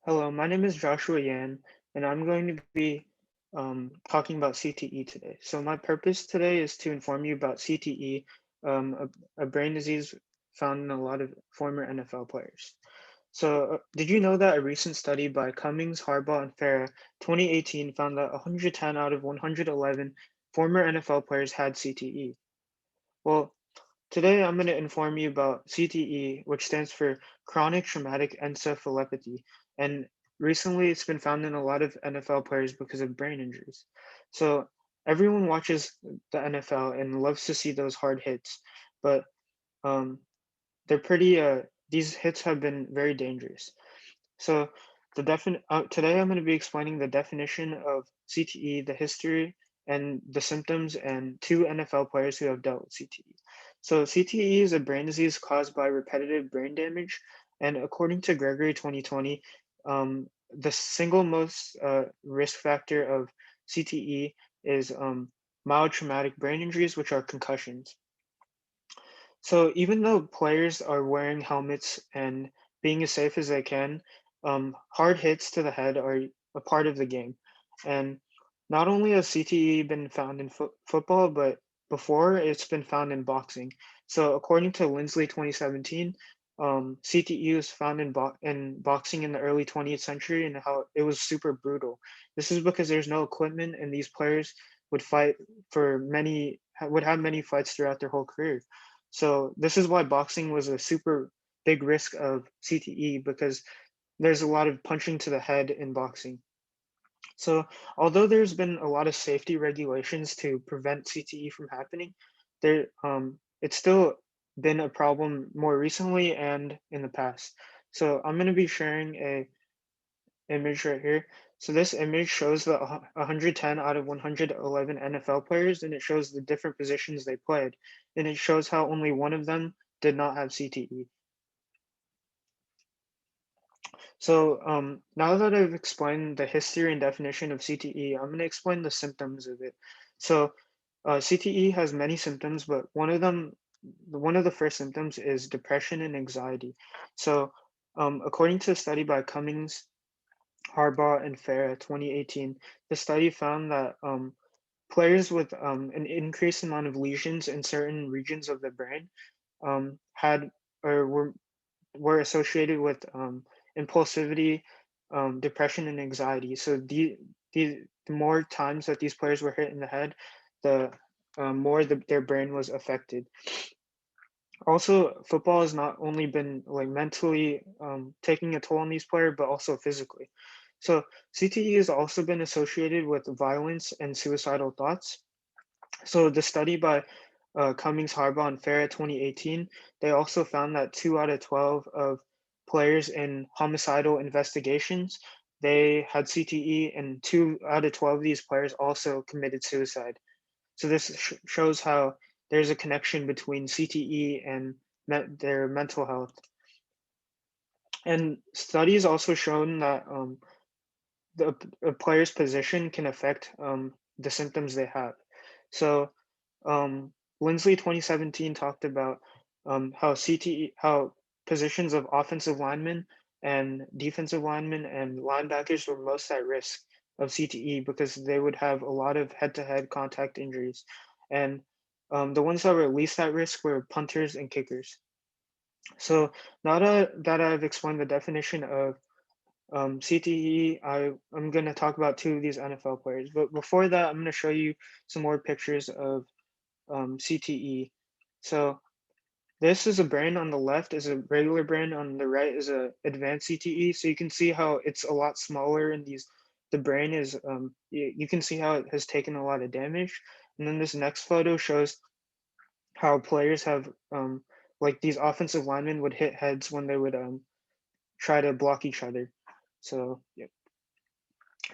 Hello, my name is Joshua Yan, and I'm going to be talking about CTE today. So my purpose today is to inform you about CTE, a brain disease found in a lot of former NFL players. So did you know that a recent study by Cummings, Harbaugh, and Farah, 2018, found that 110 out of 111 former NFL players had CTE? Well, today I'm going to inform you about CTE, which stands for chronic traumatic encephalopathy, and recently it's been found in a lot of NFL players because of brain injuries. So everyone watches the NFL and loves to see those hard hits, but um, they're pretty. These hits have been very dangerous. So today I'm going to be explaining the definition of CTE, the history, and the symptoms, and two NFL players who have dealt with CTE. So CTE is a brain disease caused by repetitive brain damage, and according to Gregory 2020, the single most risk factor of CTE is mild traumatic brain injuries, which are concussions. So even though players are wearing helmets and being as safe as they can, hard hits to the head are a part of the game. And not only has CTE been found in football, but before it's been found in boxing. So according to Lindsley 2017, CTE was found in boxing in the early 20th century and how it was super brutal. This is because there's no equipment and these players would fight would have many fights throughout their whole career. So this is why boxing was a super big risk of CTE because there's a lot of punching to the head in boxing. So although there's been a lot of safety regulations to prevent CTE from happening, it's still been a problem more recently and in the past. So I'm going to be sharing a image right here. So this image shows the 110 out of 111 NFL players, and it shows the different positions they played, and it shows how only one of them did not have CTE. So now that I've explained the history and definition of CTE, I'm going to explain the symptoms of it. So CTE has many symptoms, but one of the first symptoms is depression and anxiety. So according to a study by Cummings, Harbaugh, and Farah 2018, the study found that players with an increased amount of lesions in certain regions of the brain had or were associated with impulsivity, depression, and anxiety. So the more times that these players were hit in the head, the more their brain was affected. Also, football has not only been like mentally taking a toll on these players, but also physically. So CTE has also been associated with violence and suicidal thoughts. So the study by Cummings, Harbaugh, and Farah 2018, they also found that 2 out of 12 of players in homicidal investigations, they had CTE, and 2 out of 12 of these players also committed suicide. So this shows how there's a connection between CTE and their mental health. And studies also shown that the a player's position can affect the symptoms they have. So Lindsley 2017 talked about how positions of offensive linemen and defensive linemen and linebackers were most at risk of CTE because they would have a lot of head-to-head contact injuries, and the ones that were least at risk were punters and kickers. So now that I've explained the definition of CTE, I'm going to talk about two of these NFL players. But before that, I'm going to show you some more pictures of CTE. So this is a brain on the left is a regular brain, on the right is a advanced CTE. So you can see how it's a lot smaller and the brain is, you can see how it has taken a lot of damage. And then this next photo shows how players have, like these offensive linemen would hit heads when they would try to block each other. So yeah.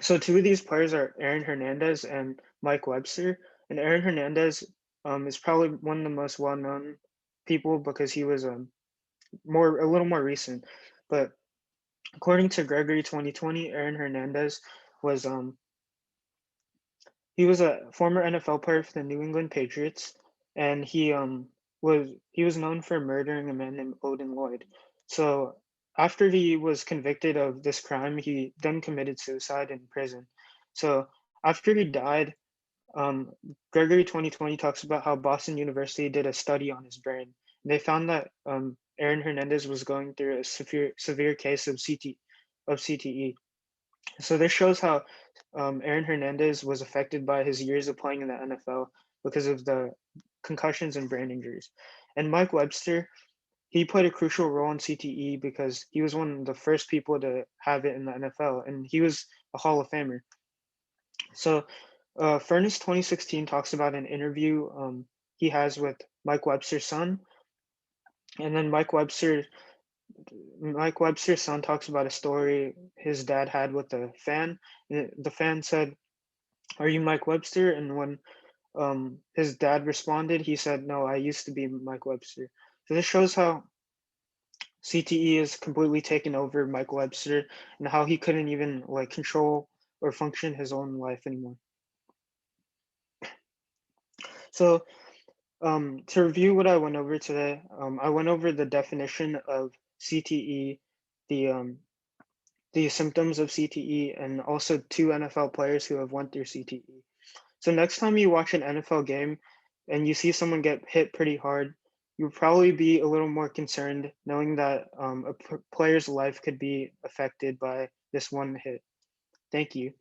So two of these players are Aaron Hernandez and Mike Webster. And Aaron Hernandez is probably one of the most well-known people because he was a little more recent. But according to Gregory 2020, Aaron Hernandez was he was a former NFL player for the New England Patriots, and he was known for murdering a man named Odin Lloyd. So after he was convicted of this crime, he then committed suicide in prison. So after he died, um, Gregory 2020 talks about how Boston University did a study on his brain. They found that Aaron Hernandez was going through a severe case of CTE. So this shows how Aaron Hernandez was affected by his years of playing in the NFL because of the concussions and brain injuries. And Mike Webster, he played a crucial role in CTE because he was one of the first people to have it in the NFL, and he was a Hall of Famer. So, Furnace 2016 talks about an interview he has with Mike Webster's son, and then Mike Webster's son talks about a story his dad had with a fan. The fan said, "Are you Mike Webster?" And when his dad responded, he said, "No, I used to be Mike Webster." So this shows how CTE is completely taken over Mike Webster and how he couldn't even like control or function his own life anymore. So to review what I went over today, I went over the definition of CTE, the um, the symptoms of CTE, and also two NFL players who have went through CTE. So next time you watch an NFL game and you see someone get hit pretty hard, you'll probably be a little more concerned knowing that a player's life could be affected by this one hit. Thank you.